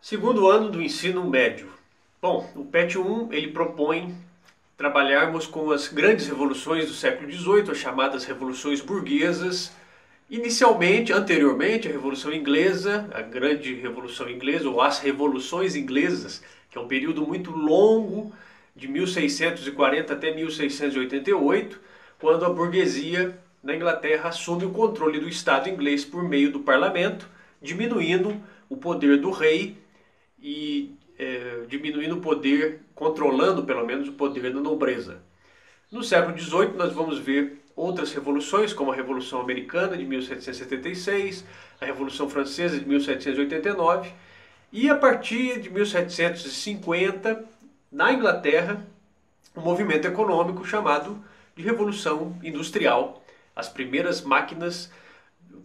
Segundo ano do ensino médio. Bom, o PET 1 ele propõe trabalharmos com as grandes revoluções do século XVIII, as chamadas revoluções burguesas. Inicialmente, anteriormente, a Revolução Inglesa, a Grande Revolução Inglesa, ou as Revoluções Inglesas, que é um período muito longo, de 1640 até 1688, quando a burguesia na Inglaterra assume o controle do Estado inglês por meio do parlamento, diminuindo o poder do rei e diminuindo o poder, controlando pelo menos o poder da nobreza. No século XVIII nós vamos ver outras revoluções, como a Revolução Americana de 1776, a Revolução Francesa de 1789 e a partir de 1750, na Inglaterra, um movimento econômico chamado de Revolução Industrial. As primeiras máquinas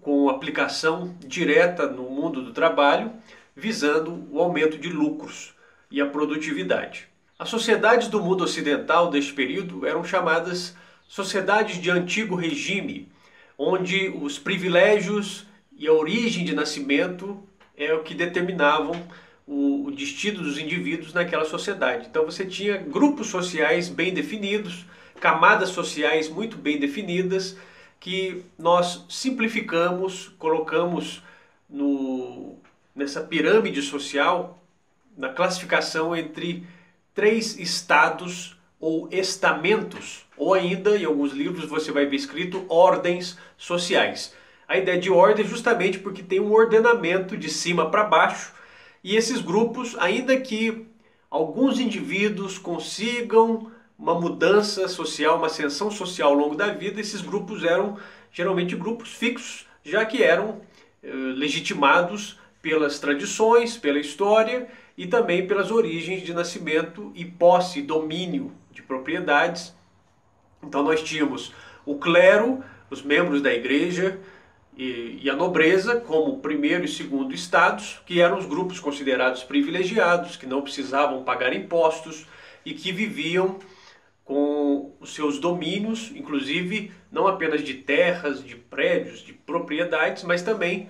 com aplicação direta no mundo do trabalho, visando o aumento de lucros e a produtividade. As sociedades do mundo ocidental deste período eram chamadas sociedades de antigo regime, onde os privilégios e a origem de nascimento é o que determinavam o destino dos indivíduos naquela sociedade. Então você tinha grupos sociais bem definidos, camadas sociais muito bem definidas, que nós simplificamos, colocamos nessa pirâmide social, na classificação entre três estados ou estamentos, ou ainda, em alguns livros você vai ver escrito ordens sociais. A ideia de ordem é justamente porque tem um ordenamento de cima para baixo, e esses grupos, ainda que alguns indivíduos consigam uma mudança social, uma ascensão social ao longo da vida, esses grupos eram geralmente grupos fixos, já que eram legitimados pelas tradições, pela história e também pelas origens de nascimento e posse, domínio de propriedades. Então nós tínhamos o clero, os membros da igreja e a nobreza como primeiro e segundo estados, que eram os grupos considerados privilegiados, que não precisavam pagar impostos e que viviam com os seus domínios, inclusive não apenas de terras, de prédios, de propriedades, mas também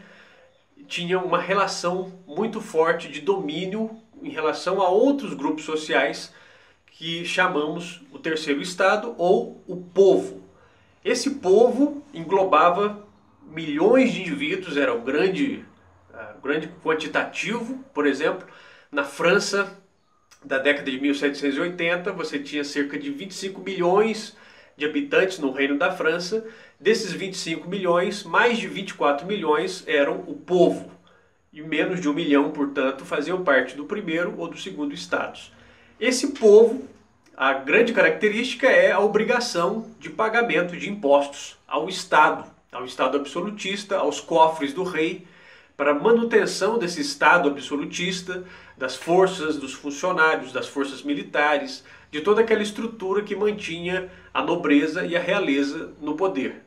tinham uma relação muito forte de domínio em relação a outros grupos sociais que chamamos o terceiro estado ou o povo. Esse povo englobava milhões de indivíduos, era um grande quantitativo. Por exemplo, na França da década de 1780, você tinha cerca de 25 milhões de habitantes no Reino da França. Desses 25 milhões, mais de 24 milhões eram o povo. E menos de 1 milhão, portanto, faziam parte do primeiro ou do segundo estados. Esse povo, a grande característica é a obrigação de pagamento de impostos ao Estado absolutista, aos cofres do rei, para a manutenção desse Estado absolutista, das forças, dos funcionários, das forças militares, de toda aquela estrutura que mantinha a nobreza e a realeza no poder.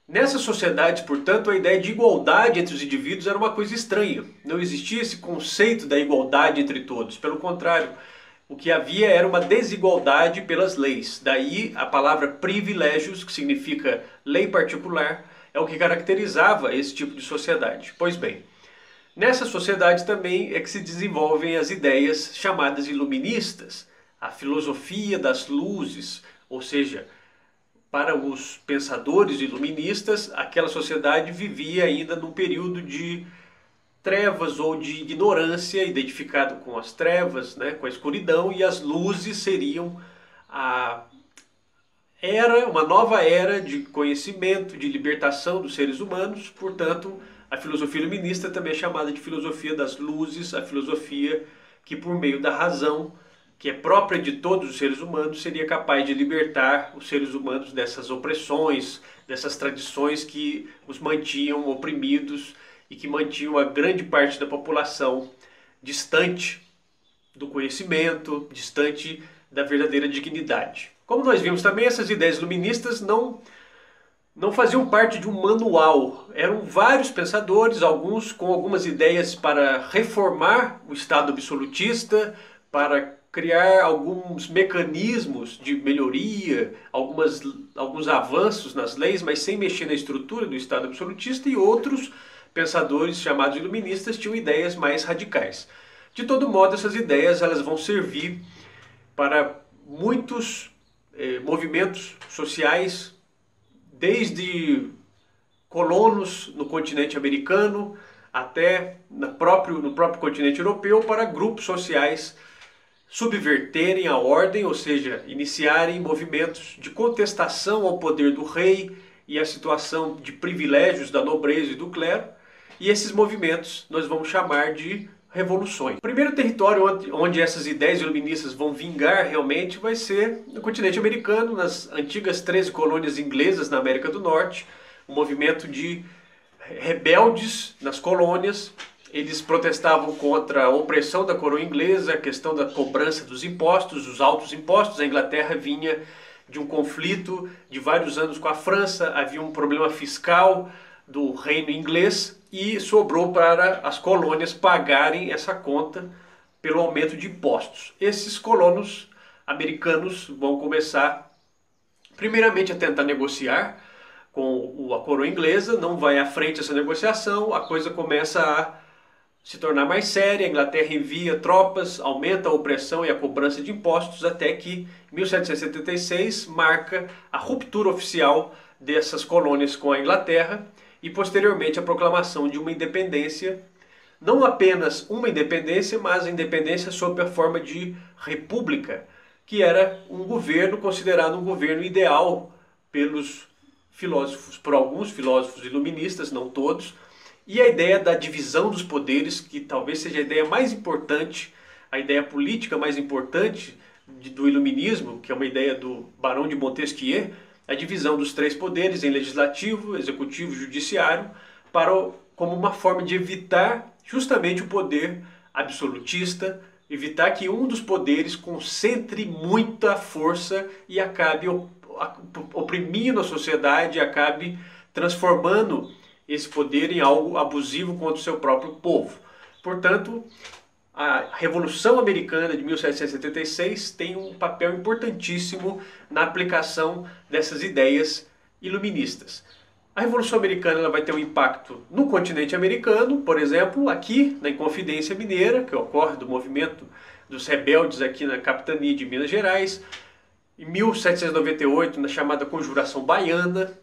Nessas sociedades, portanto, a ideia de igualdade entre os indivíduos era uma coisa estranha. Não existia esse conceito da igualdade entre todos. Pelo contrário, o que havia era uma desigualdade pelas leis. Daí a palavra privilégios, que significa lei particular, é o que caracterizava esse tipo de sociedade. Pois bem, nessa sociedade também é que se desenvolvem as ideias chamadas iluministas, a filosofia das luzes, ou seja, para os pensadores iluministas, aquela sociedade vivia ainda num período de trevas ou de ignorância, identificado com as trevas, né, com a escuridão, e as luzes seriam uma nova era de conhecimento, de libertação dos seres humanos. Portanto, a filosofia iluminista também é chamada de filosofia das luzes, a filosofia que, por meio da razão, que é própria de todos os seres humanos, seria capaz de libertar os seres humanos dessas opressões, dessas tradições que os mantinham oprimidos e que mantinham a grande parte da população distante do conhecimento, distante da verdadeira dignidade. Como nós vimos também, essas ideias iluministas não faziam parte de um manual. Eram vários pensadores, alguns com algumas ideias para reformar o Estado absolutista, para criar alguns mecanismos de melhoria, alguns avanços nas leis, mas sem mexer na estrutura do Estado absolutista, e outros pensadores chamados iluministas tinham ideias mais radicais. De todo modo, essas ideias elas vão servir para muitos movimentos sociais, desde colonos no continente americano até no próprio continente europeu, para grupos sociais subverterem a ordem, ou seja, iniciarem movimentos de contestação ao poder do rei e à situação de privilégios da nobreza e do clero, e esses movimentos nós vamos chamar de revoluções. O primeiro território onde essas ideias iluministas vão vingar realmente vai ser no continente americano, nas antigas 13 colônias inglesas na América do Norte, um movimento de rebeldes nas colônias. Eles protestavam contra a opressão da coroa inglesa, a questão da cobrança dos impostos, os altos impostos. A Inglaterra vinha de um conflito de vários anos com a França, havia um problema fiscal do reino inglês e sobrou para as colônias pagarem essa conta pelo aumento de impostos. Esses colonos americanos vão começar primeiramente a tentar negociar com a coroa inglesa, não vai à frente essa negociação, a coisa começa a se tornar mais séria, a Inglaterra envia tropas, aumenta a opressão e a cobrança de impostos, até que 1776 marca a ruptura oficial dessas colônias com a Inglaterra e posteriormente a proclamação de uma independência, não apenas uma independência, mas a independência sob a forma de república, que era um governo considerado um governo ideal pelos filósofos, por alguns filósofos iluministas, não todos, e a ideia da divisão dos poderes, que talvez seja a ideia mais importante, a ideia política mais importante do iluminismo, que é uma ideia do Barão de Montesquieu, a divisão dos três poderes em legislativo, executivo e judiciário, como uma forma de evitar justamente o poder absolutista, evitar que um dos poderes concentre muita força e acabe oprimindo a sociedade, acabe transformando esse poder em algo abusivo contra o seu próprio povo. Portanto, a Revolução Americana de 1776 tem um papel importantíssimo na aplicação dessas ideias iluministas. A Revolução Americana ela vai ter um impacto no continente americano, por exemplo, aqui na Inconfidência Mineira, que ocorre do movimento dos rebeldes aqui na capitania de Minas Gerais, em 1798, na chamada Conjuração Baiana,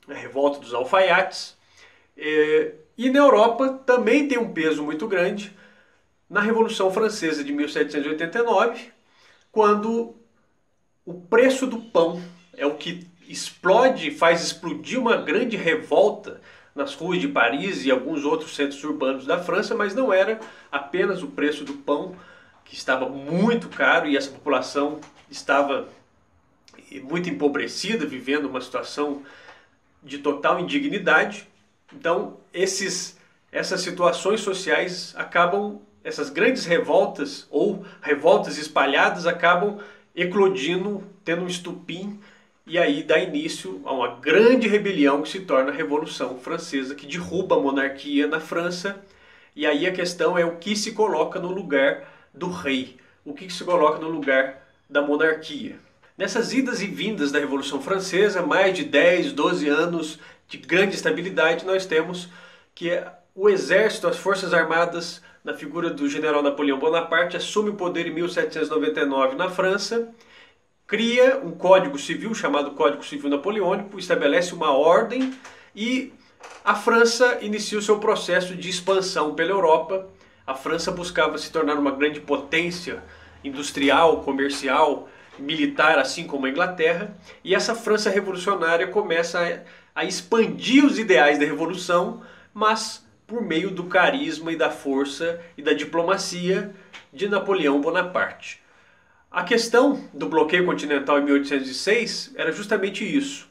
a revolta dos alfaiates. E na Europa também tem um peso muito grande na Revolução Francesa de 1789, quando o preço do pão é o que explode, faz explodir uma grande revolta nas ruas de Paris e alguns outros centros urbanos da França, mas não era apenas o preço do pão, que estava muito caro e essa população estava muito empobrecida, vivendo uma situação de total indignidade. Então, essas situações sociais acabam, essas grandes revoltas ou revoltas espalhadas acabam eclodindo, tendo um estupim, e aí dá início a uma grande rebelião que se torna a Revolução Francesa, que derruba a monarquia na França. E aí a questão é o que se coloca no lugar do rei, o que se coloca no lugar da monarquia. Nessas idas e vindas da Revolução Francesa, mais de 10, 12 anos de grande estabilidade, nós temos que o exército, as forças armadas, na figura do general Napoleão Bonaparte, assume o poder em 1799 na França, cria um código civil chamado Código Civil Napoleônico, estabelece uma ordem e a França inicia o seu processo de expansão pela Europa. A França buscava se tornar uma grande potência industrial, comercial, militar, assim como a Inglaterra, e essa França revolucionária começa a expandir os ideais da Revolução, mas por meio do carisma e da força e da diplomacia de Napoleão Bonaparte. A questão do bloqueio continental em 1806 era justamente isso.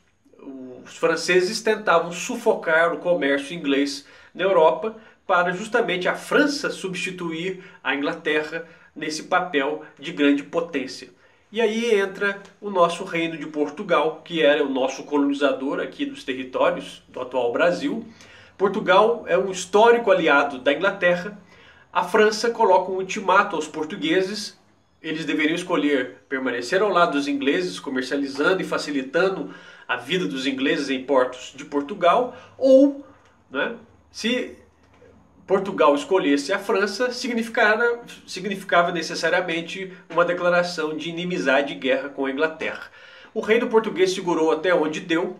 Os franceses tentavam sufocar o comércio inglês na Europa para justamente a França substituir a Inglaterra nesse papel de grande potência. E aí entra o nosso reino de Portugal, que era o nosso colonizador aqui dos territórios do atual Brasil. Portugal é um histórico aliado da Inglaterra. A França coloca um ultimato aos portugueses. Eles deveriam escolher permanecer ao lado dos ingleses, comercializando e facilitando a vida dos ingleses em portos de Portugal, ou, né, se Portugal escolhesse a França, significava necessariamente uma declaração de inimizade e guerra com a Inglaterra. O reino português segurou até onde deu,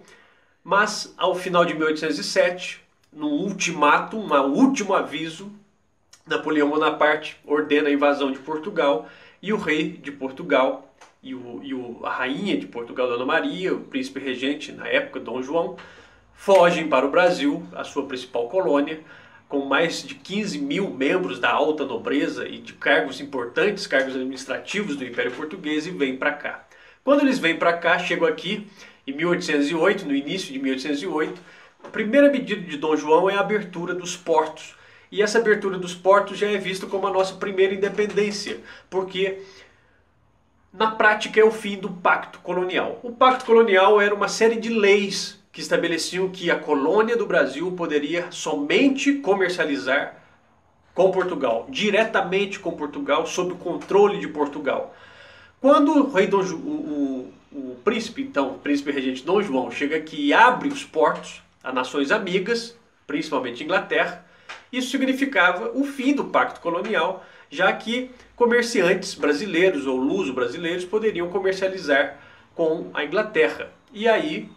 mas ao final de 1807, no ultimato, um último aviso, Napoleão Bonaparte ordena a invasão de Portugal e o rei de Portugal a rainha de Portugal, Dona Maria, o príncipe regente na época, Dom João, fogem para o Brasil, a sua principal colônia, com mais de 15 mil membros da alta nobreza e de cargos importantes, cargos administrativos do Império Português, e vêm para cá. Quando eles vêm para cá, chegam aqui em 1808, no início de 1808, a primeira medida de Dom João é a abertura dos portos. E essa abertura dos portos já é vista como a nossa primeira independência, porque na prática é o fim do Pacto Colonial. O Pacto Colonial era uma série de leis que estabeleciam que a colônia do Brasil poderia somente comercializar com Portugal, diretamente com Portugal, sob o controle de Portugal. Quando o rei o príncipe, então, o príncipe regente Dom João, chega aqui e abre os portos a nações amigas, principalmente Inglaterra, isso significava o fim do Pacto Colonial, já que comerciantes brasileiros ou luso-brasileiros poderiam comercializar com a Inglaterra. E aí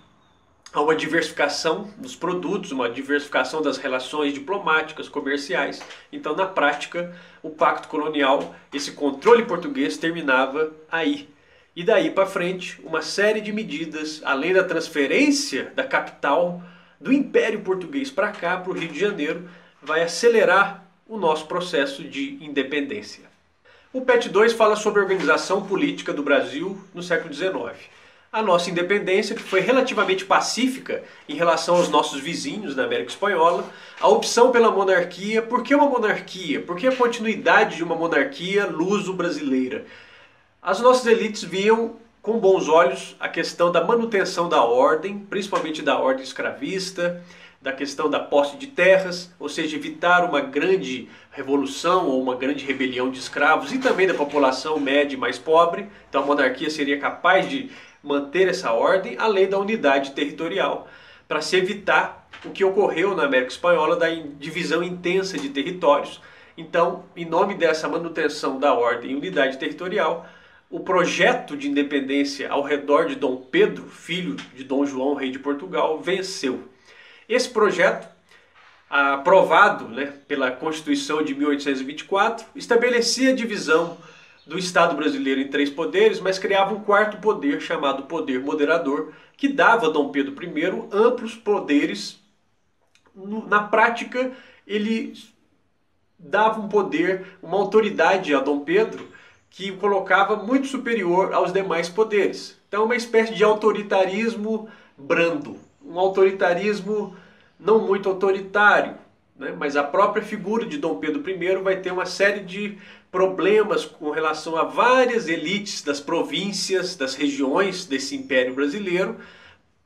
há uma diversificação dos produtos, uma diversificação das relações diplomáticas, comerciais. Então, na prática, o Pacto Colonial, esse controle português, terminava aí. E daí para frente, uma série de medidas, além da transferência da capital do Império Português para cá, para o Rio de Janeiro, vai acelerar o nosso processo de independência. O PET 2 fala sobre a organização política do Brasil no século XIX. A nossa independência, que foi relativamente pacífica em relação aos nossos vizinhos na América Espanhola, a opção pela monarquia. Por que uma monarquia? Por que a continuidade de uma monarquia luso-brasileira? As nossas elites viam com bons olhos a questão da manutenção da ordem, principalmente da ordem escravista, da questão da posse de terras, ou seja, evitar uma grande revolução ou uma grande rebelião de escravos e também da população média e mais pobre. Então a monarquia seria capaz de manter essa ordem, além da unidade territorial, para se evitar o que ocorreu na América Espanhola da divisão intensa de territórios. Então, em nome dessa manutenção da ordem e unidade territorial, o projeto de independência ao redor de Dom Pedro, filho de Dom João, rei de Portugal, venceu. Esse projeto, aprovado pela Constituição de 1824, estabelecia a divisão do Estado brasileiro em 3 poderes, mas criava um 4º poder chamado Poder Moderador, que dava a Dom Pedro I amplos poderes. Na prática, ele dava um poder, uma autoridade a Dom Pedro que o colocava muito superior aos demais poderes. Então, uma espécie de autoritarismo brando, um autoritarismo não muito autoritário, mas a própria figura de Dom Pedro I vai ter uma série de problemas com relação a várias elites das províncias, das regiões desse Império Brasileiro,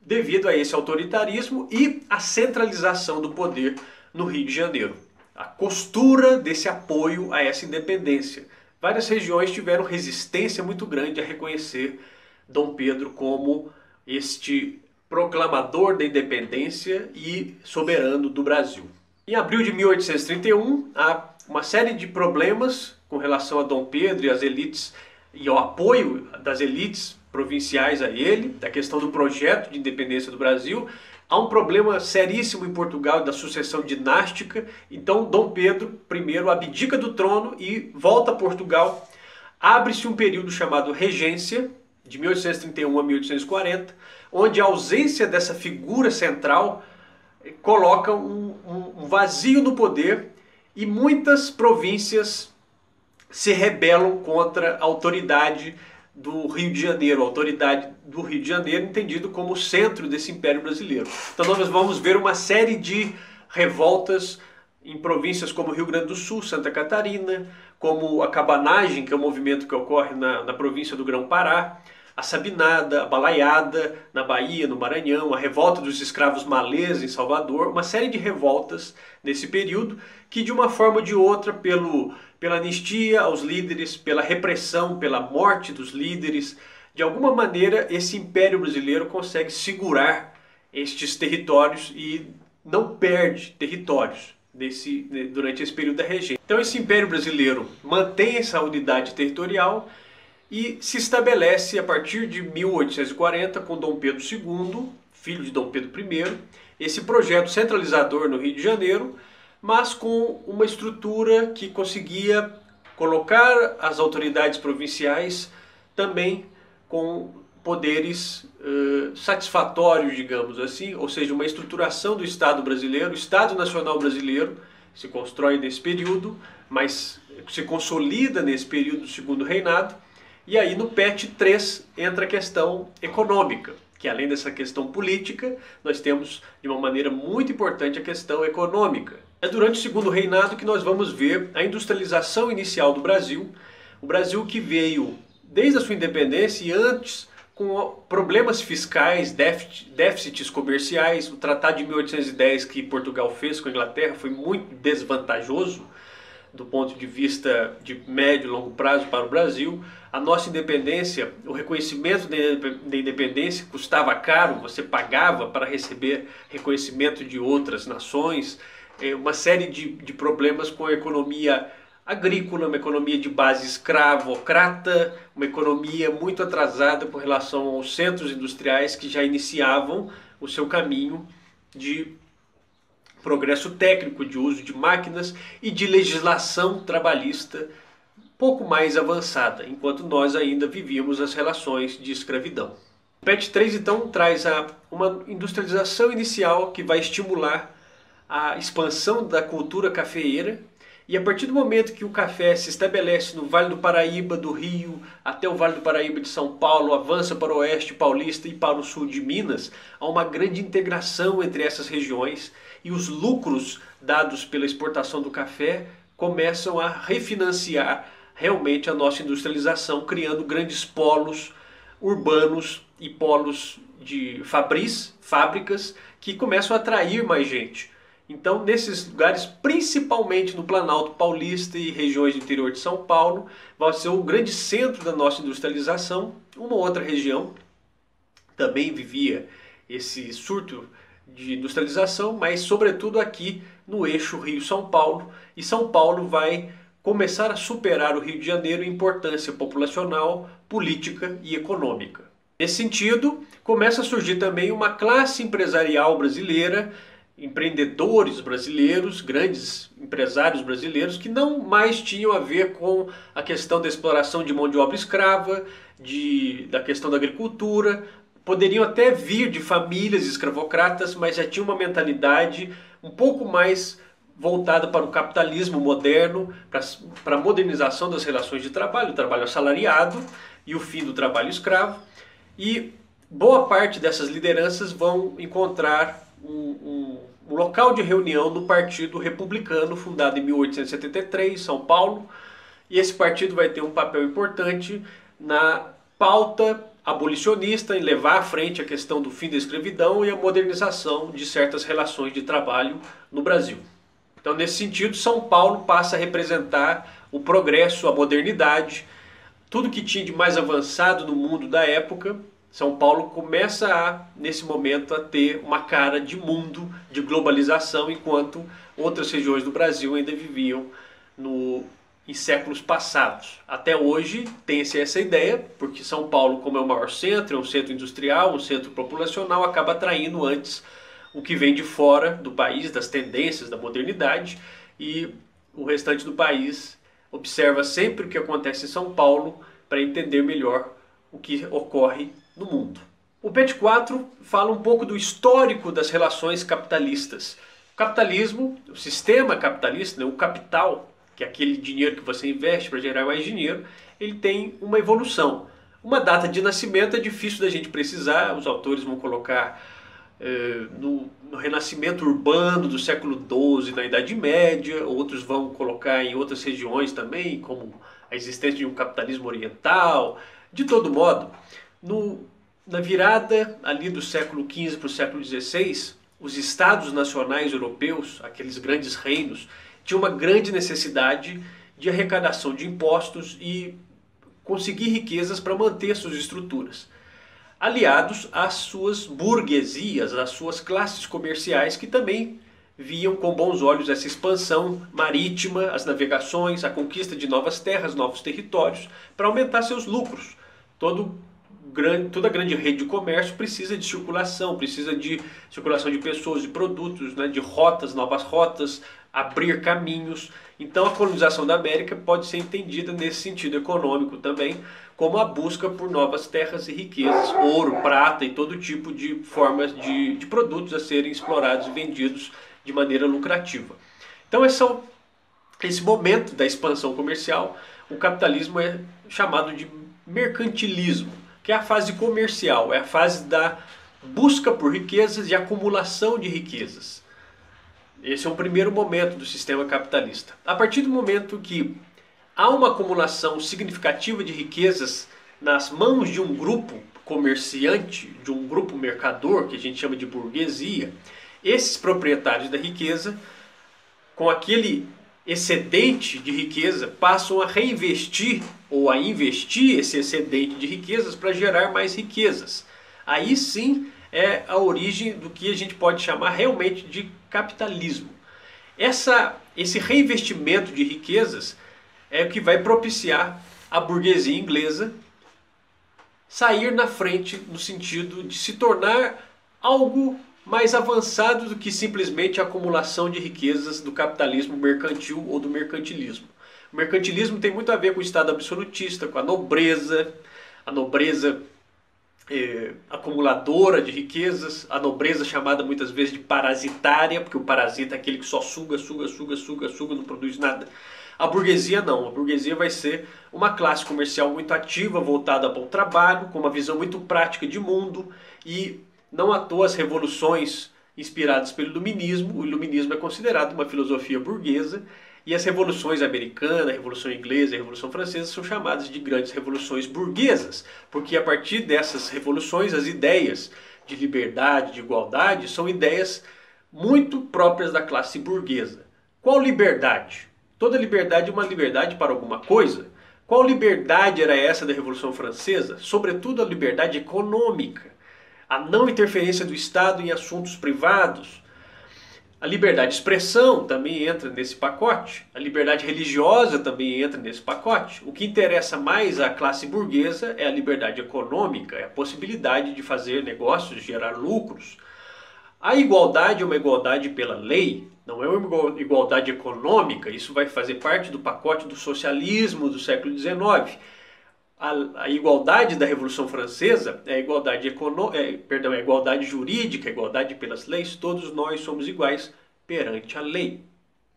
devido a esse autoritarismo e a centralização do poder no Rio de Janeiro. A costura desse apoio a essa independência. Várias regiões tiveram resistência muito grande a reconhecer Dom Pedro como este proclamador da independência e soberano do Brasil. Em abril de 1831, há uma série de problemas com relação a Dom Pedro e as elites e ao apoio das elites provinciais a ele, da questão do projeto de independência do Brasil. Há um problema seríssimo em Portugal da sucessão dinástica, então Dom Pedro I abdica do trono e volta a Portugal. Abre-se um período chamado Regência, de 1831 a 1840, onde a ausência dessa figura central coloca um vazio no poder e muitas províncias se rebelam contra a autoridade do Rio de Janeiro, a autoridade do Rio de Janeiro entendido como o centro desse Império Brasileiro. Então nós vamos ver uma série de revoltas em províncias como Rio Grande do Sul, Santa Catarina, como a cabanagem, que é um movimento que ocorre na província do Grão-Pará, a Sabinada, a Balaiada na Bahia, no Maranhão, a revolta dos escravos malês em Salvador, uma série de revoltas nesse período que de uma forma ou de outra, pela anistia aos líderes, pela repressão, pela morte dos líderes, de alguma maneira esse Império Brasileiro consegue segurar estes territórios e não perde territórios. durante esse período da regência. Então esse Império Brasileiro mantém essa unidade territorial e se estabelece a partir de 1840 com Dom Pedro II, filho de Dom Pedro I, esse projeto centralizador no Rio de Janeiro, mas com uma estrutura que conseguia colocar as autoridades provinciais também com poderes satisfatórios, digamos assim, ou seja, uma estruturação do Estado brasileiro. O Estado Nacional Brasileiro se constrói nesse período, mas se consolida nesse período do Segundo Reinado. E aí no PET 3 entra a questão econômica, que além dessa questão política, nós temos de uma maneira muito importante a questão econômica. É durante o Segundo Reinado que nós vamos ver a industrialização inicial do Brasil, o Brasil que veio desde a sua independência e antes com problemas fiscais, déficits comerciais. O Tratado de 1810 que Portugal fez com a Inglaterra foi muito desvantajoso do ponto de vista de médio e longo prazo para o Brasil. A nossa independência, o reconhecimento da independência custava caro, você pagava para receber reconhecimento de outras nações, uma série de problemas com a economia agrícola, uma economia de base escravocrata, uma economia muito atrasada com relação aos centros industriais que já iniciavam o seu caminho de progresso técnico, de uso de máquinas e de legislação trabalhista pouco mais avançada, enquanto nós ainda vivíamos as relações de escravidão. O PET 3 então traz uma industrialização inicial que vai estimular a expansão da cultura cafeeira, e a partir do momento que o café se estabelece no Vale do Paraíba, do Rio, até o Vale do Paraíba de São Paulo, avança para o oeste paulista e para o sul de Minas, há uma grande integração entre essas regiões e os lucros dados pela exportação do café começam a refinanciar realmente a nossa industrialização, criando grandes polos urbanos e polos de fábricas que começam a atrair mais gente. Então, nesses lugares, principalmente no Planalto Paulista e regiões do interior de São Paulo, vai ser o grande centro da nossa industrialização. Uma outra região também vivia esse surto de industrialização, mas sobretudo aqui no eixo Rio-São Paulo. E São Paulo vai começar a superar o Rio de Janeiro em importância populacional, política e econômica. Nesse sentido, começa a surgir também uma classe empresarial brasileira, empreendedores brasileiros, grandes empresários brasileiros que não mais tinham a ver com a questão da exploração de mão de obra escrava, da questão da agricultura, poderiam até vir de famílias escravocratas, mas já tinham uma mentalidade um pouco mais voltada para o capitalismo moderno, para a modernização das relações de trabalho, o trabalho assalariado e o fim do trabalho escravo. E boa parte dessas lideranças vão encontrar um local de reunião no Partido Republicano, fundado em 1873, em São Paulo, e esse partido vai ter um papel importante na pauta abolicionista, em levar à frente a questão do fim da escravidão e a modernização de certas relações de trabalho no Brasil. Então, nesse sentido, São Paulo passa a representar o progresso, a modernidade, tudo que tinha de mais avançado no mundo da época. São Paulo começa nesse momento, a ter uma cara de mundo, de globalização, enquanto outras regiões do Brasil ainda viviam em séculos passados. Até hoje tem-se essa ideia, porque São Paulo, como é o maior centro, é um centro industrial, um centro populacional, acaba atraindo antes o que vem de fora do país, das tendências da modernidade, e o restante do país observa sempre o que acontece em São Paulo para entender melhor o que ocorre no mundo. O PET 4 fala um pouco do histórico das relações capitalistas. O capitalismo, o sistema capitalista, o capital, que é aquele dinheiro que você investe para gerar mais dinheiro, ele tem uma evolução. Uma data de nascimento é difícil da gente precisar, os autores vão colocar no renascimento urbano do século XII, na Idade Média, outros vão colocar em outras regiões também, como a existência de um capitalismo oriental. De todo modo, na virada ali do século XV para o século XVI, os estados nacionais europeus, aqueles grandes reinos, tinham uma grande necessidade de arrecadação de impostos e conseguir riquezas para manter suas estruturas, aliados às suas burguesias, às suas classes comerciais, que também viam com bons olhos essa expansão marítima, as navegações, a conquista de novas terras, novos territórios, para aumentar seus lucros. Toda grande rede de comércio precisa de circulação de pessoas, de produtos, né, de rotas, novas rotas, abrir caminhos. Então a colonização da América pode ser entendida nesse sentido econômico também, como a busca por novas terras e riquezas, ouro, prata e todo tipo de formas de produtos a serem explorados e vendidos de maneira lucrativa. Então esse momento da expansão comercial, o capitalismo é chamado de mercantilismo, que é a fase comercial, é a fase da busca por riquezas e acumulação de riquezas. Esse é um primeiro momento do sistema capitalista. A partir do momento que há uma acumulação significativa de riquezas nas mãos de um grupo comerciante, de um grupo mercador, que a gente chama de burguesia, esses proprietários da riqueza, com aquele excedente de riqueza, passam a reinvestir ou a investir esse excedente de riquezas para gerar mais riquezas. Aí sim é a origem do que a gente pode chamar realmente de capitalismo. Esse reinvestimento de riquezas é o que vai propiciar a burguesia inglesa sair na frente no sentido de se tornar algo mais avançado do que simplesmente a acumulação de riquezas do capitalismo mercantil ou do mercantilismo. O mercantilismo tem muito a ver com o Estado absolutista, com a nobreza acumuladora de riquezas, a nobreza chamada muitas vezes de parasitária, porque o parasita é aquele que só suga, não produz nada. A burguesia não, a burguesia vai ser uma classe comercial muito ativa, voltada para o trabalho, com uma visão muito prática de mundo, e não à toa as revoluções inspiradas pelo iluminismo. O iluminismo é considerado uma filosofia burguesa, e as revoluções americana, a Revolução Inglesa e a Revolução Francesa são chamadas de grandes revoluções burguesas, porque a partir dessas revoluções as ideias de liberdade, de igualdade, são ideias muito próprias da classe burguesa. Qual liberdade? Toda liberdade é uma liberdade para alguma coisa. Qual liberdade era essa da Revolução Francesa? Sobretudo a liberdade econômica, a não interferência do Estado em assuntos privados. A liberdade de expressão também entra nesse pacote, a liberdade religiosa também entra nesse pacote. O que interessa mais à classe burguesa é a liberdade econômica, é a possibilidade de fazer negócios, gerar lucros. A igualdade é uma igualdade pela lei, não é uma igualdade econômica, isso vai fazer parte do pacote do socialismo do século XIX. A igualdade da Revolução Francesa é a igualdade, a igualdade jurídica, a igualdade pelas leis. Todos nós somos iguais perante a lei,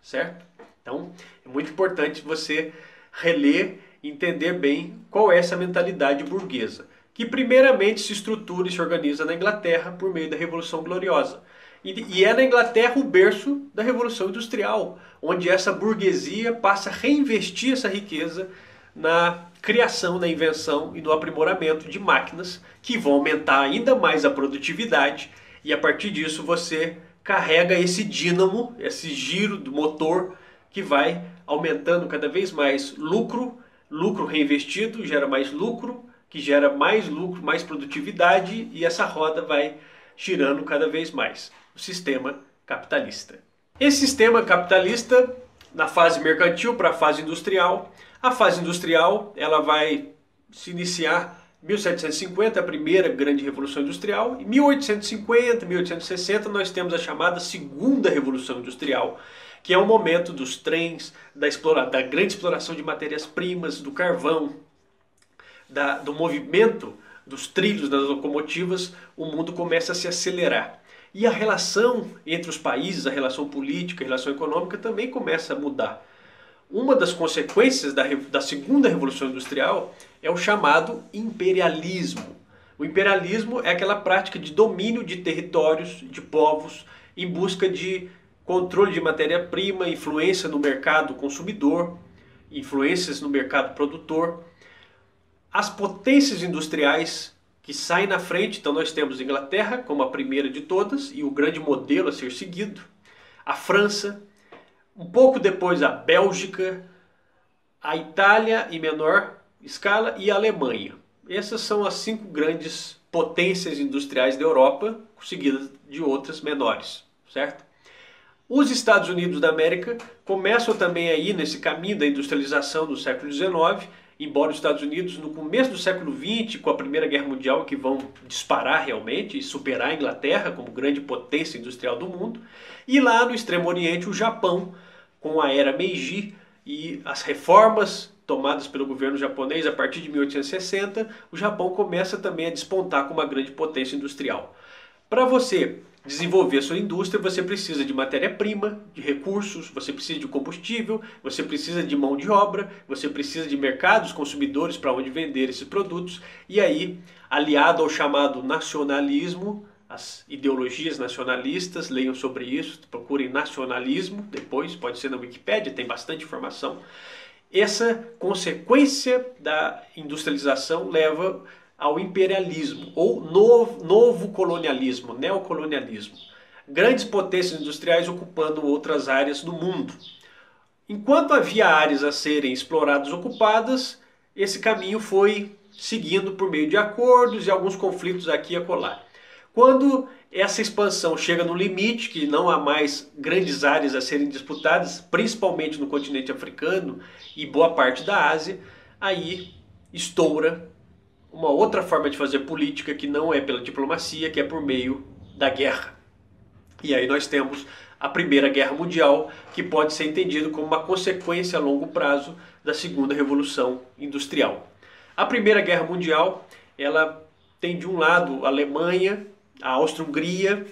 certo? Então é muito importante você reler e entender bem qual é essa mentalidade burguesa, que primeiramente se estrutura e se organiza na Inglaterra por meio da Revolução Gloriosa. E é na Inglaterra o berço da Revolução Industrial, onde essa burguesia passa a reinvestir essa riqueza na criação, na invenção e no aprimoramento de máquinas que vão aumentar ainda mais a produtividade, e a partir disso você carrega esse dínamo, esse giro do motor que vai aumentando cada vez mais lucro reinvestido gera mais lucro, que gera mais lucro, mais produtividade, e essa roda vai girando cada vez mais. O sistema capitalista. Esse sistema capitalista, na fase mercantil para a fase industrial, a fase industrial ela vai se iniciar em 1750, a primeira grande revolução industrial. Em 1850, 1860 nós temos a chamada segunda revolução industrial, que é o momento dos trens, da grande exploração de matérias-primas, do carvão, do movimento dos trilhos das locomotivas. O mundo começa a se acelerar. E a relação entre os países, a relação política, a relação econômica também começa a mudar. Uma das consequências da segunda revolução industrial é o chamado imperialismo. O imperialismo é aquela prática de domínio de territórios, de povos, em busca de controle de matéria-prima, influência no mercado consumidor, influências no mercado produtor. As potências industriais que saem na frente, então nós temos a Inglaterra como a primeira de todas e o grande modelo a ser seguido, a França, um pouco depois a Bélgica, a Itália em menor escala e a Alemanha. Essas são as 5 grandes potências industriais da Europa, seguidas de outras menores, certo? Os Estados Unidos da América começam também aí nesse caminho da industrialização do século XIX, embora os Estados Unidos no começo do século XX, com a Primeira Guerra Mundial, que vão disparar realmente e superar a Inglaterra como grande potência industrial do mundo, e lá no Extremo Oriente o Japão, com a era Meiji e as reformas tomadas pelo governo japonês a partir de 1860, o Japão começa também a despontar como uma grande potência industrial. Para você desenvolver a sua indústria, você precisa de matéria-prima, de recursos, você precisa de combustível, você precisa de mão de obra, você precisa de mercados consumidores para onde vender esses produtos, e aí, aliado ao chamado nacionalismo, as ideologias nacionalistas, leiam sobre isso, procurem nacionalismo, depois pode ser na Wikipédia, tem bastante informação. Essa consequência da industrialização leva ao imperialismo, ou novo colonialismo, neocolonialismo. Grandes potências industriais ocupando outras áreas do mundo. Enquanto havia áreas a serem exploradas e ocupadas, esse caminho foi seguindo por meio de acordos e alguns conflitos aqui e acolá. Quando essa expansão chega no limite, que não há mais grandes áreas a serem disputadas, principalmente no continente africano e boa parte da Ásia, aí estoura uma outra forma de fazer política que não é pela diplomacia, que é por meio da guerra. E aí nós temos a Primeira Guerra Mundial, que pode ser entendido como uma consequência a longo prazo da Segunda Revolução Industrial. A Primeira Guerra Mundial, ela tem de um lado a Alemanha, a Áustria-Hungria,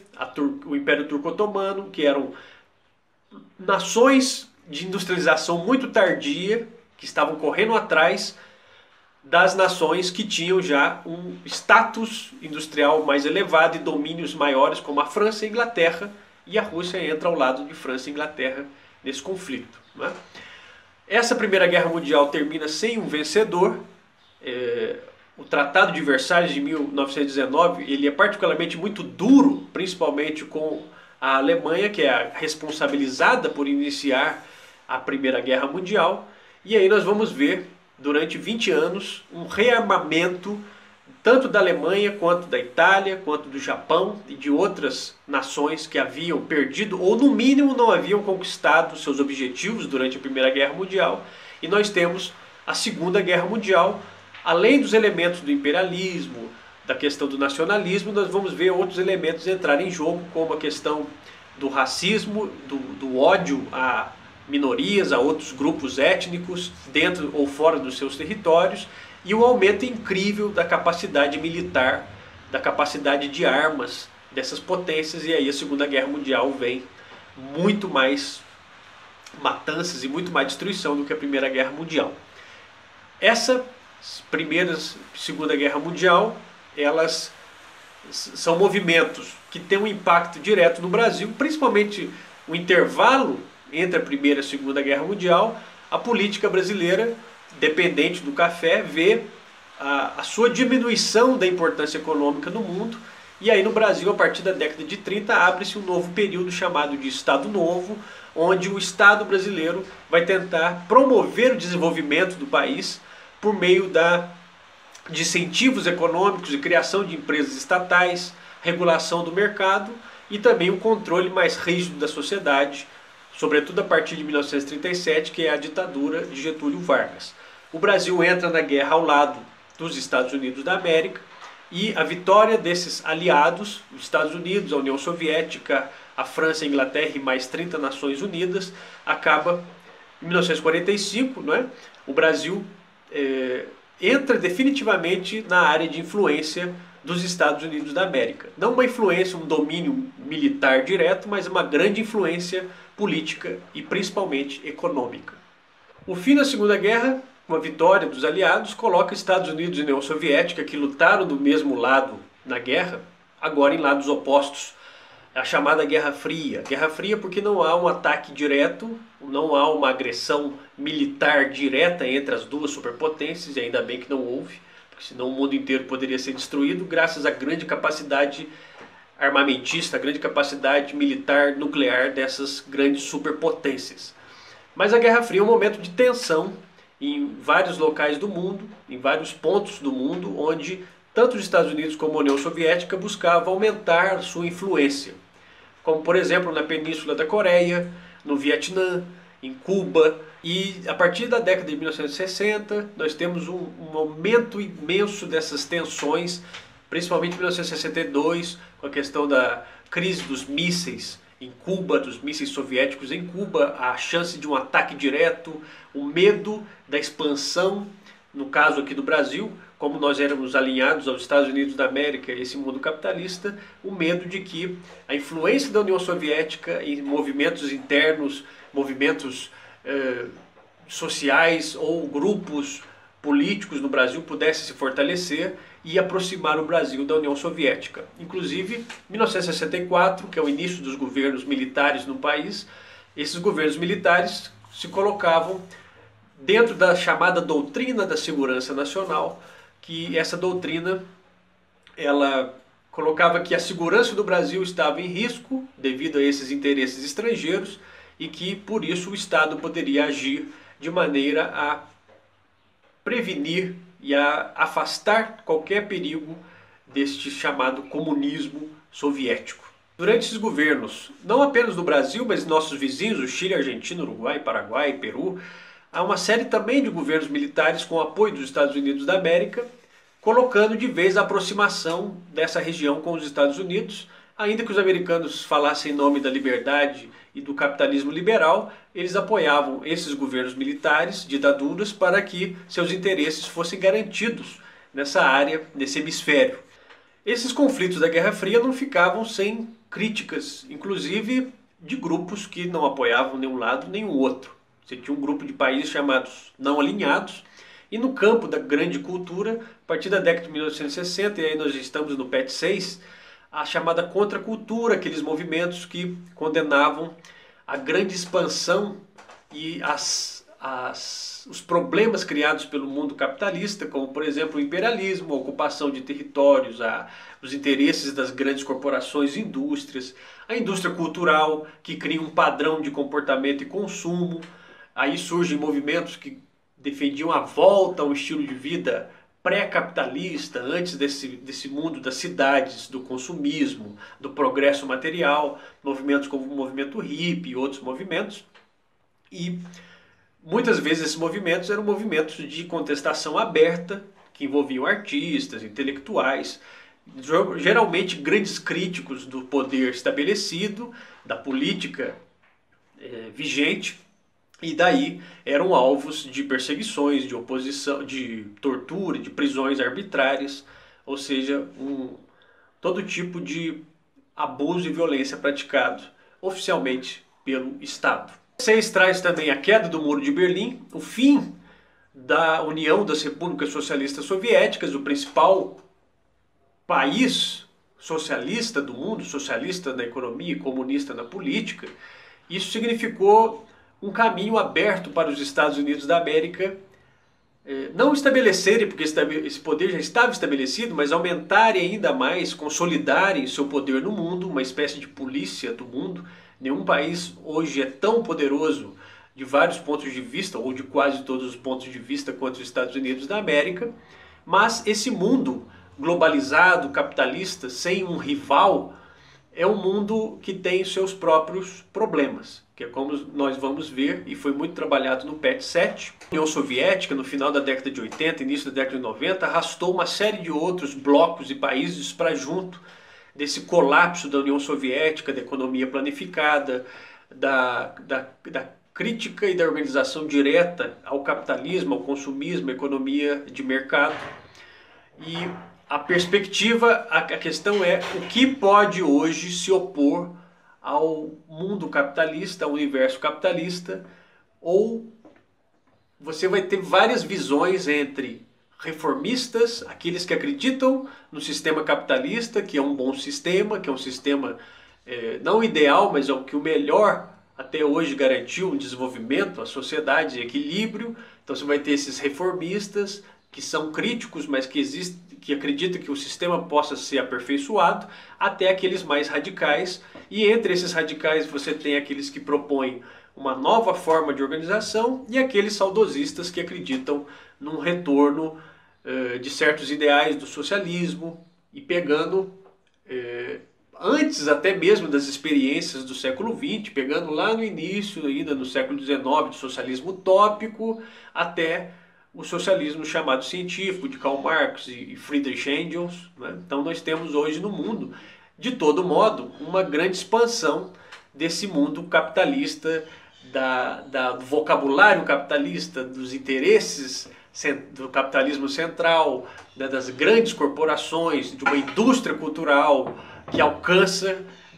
o Império Turco-Otomano, que eram nações de industrialização muito tardia, que estavam correndo atrás das nações que tinham já um status industrial mais elevado e domínios maiores, como a França e a Inglaterra, e a Rússia entra ao lado de França e Inglaterra nesse conflito, né? Essa Primeira Guerra Mundial termina sem um vencedor. O Tratado de Versalhes de 1919 ele é particularmente muito duro, principalmente com a Alemanha, que é a responsabilizada por iniciar a Primeira Guerra Mundial, e aí nós vamos ver durante 20 anos um rearmamento tanto da Alemanha quanto da Itália, quanto do Japão e de outras nações que haviam perdido ou no mínimo não haviam conquistado seus objetivos durante a Primeira Guerra Mundial. E nós temos a Segunda Guerra Mundial, além dos elementos do imperialismo, da questão do nacionalismo, nós vamos ver outros elementos entrarem em jogo, como a questão do racismo, do ódio a minorias, a outros grupos étnicos, dentro ou fora dos seus territórios, e o aumento incrível da capacidade militar, da capacidade de armas dessas potências, e aí a Segunda Guerra Mundial vem muito mais matanças e muito mais destruição do que a Primeira Guerra Mundial. Essa Segunda Guerra Mundial, elas são movimentos que têm um impacto direto no Brasil, principalmente o intervalo entre a Primeira e a Segunda Guerra Mundial. A política brasileira, dependente do café, vê a sua diminuição da importância econômica no mundo, e aí no Brasil, a partir da década de 30, abre-se um novo período chamado de Estado Novo, onde o Estado brasileiro vai tentar promover o desenvolvimento do país por meio de incentivos econômicos e criação de empresas estatais, regulação do mercado e também um controle mais rígido da sociedade, sobretudo a partir de 1937, que é a ditadura de Getúlio Vargas. O Brasil entra na guerra ao lado dos Estados Unidos da América, e a vitória desses aliados, os Estados Unidos, a União Soviética, a França, a Inglaterra e mais 30 Nações Unidas, acaba em 1945, não é? O Brasil entra definitivamente na área de influência dos Estados Unidos da América. Não uma influência, um domínio militar direto, mas uma grande influência política e principalmente econômica. O fim da Segunda Guerra, com a vitória dos aliados, coloca Estados Unidos e União Soviética, que lutaram do mesmo lado na guerra, agora em lados opostos. A chamada Guerra Fria. Guerra Fria porque não há um ataque direto, não há uma agressão militar direta entre as duas superpotências, e ainda bem que não houve, porque senão o mundo inteiro poderia ser destruído graças à grande capacidade armamentista, a grande capacidade militar nuclear dessas grandes superpotências. Mas a Guerra Fria é um momento de tensão em vários locais do mundo, em vários pontos do mundo, onde tanto os Estados Unidos como a União Soviética buscavam aumentar sua influência. como por exemplo na Península da Coreia, no Vietnã, em Cuba. E a partir da década de 1960 nós temos um aumento imenso dessas tensões, principalmente em 1962, com a questão da crise dos mísseis em Cuba, dos mísseis soviéticos em Cuba, a chance de um ataque direto, o medo da expansão, no caso aqui do Brasil, como nós éramos alinhados aos Estados Unidos da América e esse mundo capitalista, o medo de que a influência da União Soviética em movimentos internos, movimentos sociais ou grupos políticos no Brasil pudesse se fortalecer e aproximar o Brasil da União Soviética. Inclusive, 1964, que é o início dos governos militares no país, esses governos militares se colocavam dentro da chamada doutrina da segurança nacional, que essa doutrina ela colocava que a segurança do Brasil estava em risco devido a esses interesses estrangeiros e que por isso o Estado poderia agir de maneira a prevenir e a afastar qualquer perigo deste chamado comunismo soviético. Durante esses governos, não apenas no Brasil, mas nossos vizinhos, o Chile, Argentina, Uruguai, Paraguai, Peru, há uma série também de governos militares com apoio dos Estados Unidos da América, colocando de vez a aproximação dessa região com os Estados Unidos. Ainda que os americanos falassem em nome da liberdade e do capitalismo liberal, eles apoiavam esses governos militares, ditaduras, para que seus interesses fossem garantidos nessa área, nesse hemisfério. Esses conflitos da Guerra Fria não ficavam sem críticas, inclusive de grupos que não apoiavam nenhum lado nem o outro. Você tinha um grupo de países chamados não alinhados, e no campo da grande cultura, a partir da década de 1960, e aí nós estamos no PET 6, a chamada contracultura, aqueles movimentos que condenavam a grande expansão e os problemas criados pelo mundo capitalista, como por exemplo o imperialismo, a ocupação de territórios, os interesses das grandes corporações e indústrias, a indústria cultural que cria um padrão de comportamento e consumo. Aí surgem movimentos que defendiam a volta a um estilo de vida pré-capitalista, antes desse mundo das cidades, do consumismo, do progresso material, movimentos como o movimento hippie e outros movimentos. E muitas vezes esses movimentos eram movimentos de contestação aberta, que envolviam artistas, intelectuais, geralmente grandes críticos do poder estabelecido, da política vigente, e daí eram alvos de perseguições, de oposição, de tortura, de prisões arbitrárias, ou seja, todo tipo de abuso e violência praticado oficialmente pelo Estado. 6 traz também a queda do Muro de Berlim, o fim da União das Repúblicas Socialistas Soviéticas, o principal país socialista do mundo, socialista na economia e comunista na política. Isso significou um caminho aberto para os Estados Unidos da América não estabelecerem, porque esse poder já estava estabelecido, mas aumentarem ainda mais, consolidarem seu poder no mundo, uma espécie de polícia do mundo. Nenhum país hoje é tão poderoso de vários pontos de vista, ou de quase todos os pontos de vista, quanto os Estados Unidos da América, mas esse mundo globalizado, capitalista, sem um rival, é um mundo que tem seus próprios problemas, que é como nós vamos ver, e foi muito trabalhado no PET 7. A União Soviética, no final da década de 80, início da década de 90, arrastou uma série de outros blocos e países para junto desse colapso da União Soviética, da economia planificada, da crítica e da organização direta ao capitalismo, ao consumismo, à economia de mercado. E a perspectiva, a questão é o que pode hoje se opor ao mundo capitalista, ao universo capitalista, ou você vai ter várias visões entre reformistas, aqueles que acreditam no sistema capitalista, que é um bom sistema, que é um sistema não ideal, mas é o que o melhor até hoje garantiu um desenvolvimento, a sociedade em equilíbrio. Então você vai ter esses reformistas que são críticos, mas que acreditam que o sistema possa ser aperfeiçoado, até aqueles mais radicais. E entre esses radicais você tem aqueles que propõem uma nova forma de organização e aqueles saudosistas que acreditam num retorno de certos ideais do socialismo e pegando antes até mesmo das experiências do século XX, pegando lá no início, ainda no século XIX, do socialismo utópico, até o socialismo chamado científico, de Karl Marx e Friedrich Engels, né? Então nós temos hoje no mundo, de todo modo, uma grande expansão desse mundo capitalista, do vocabulário capitalista, dos interesses do capitalismo central, né, das grandes corporações, de uma indústria cultural que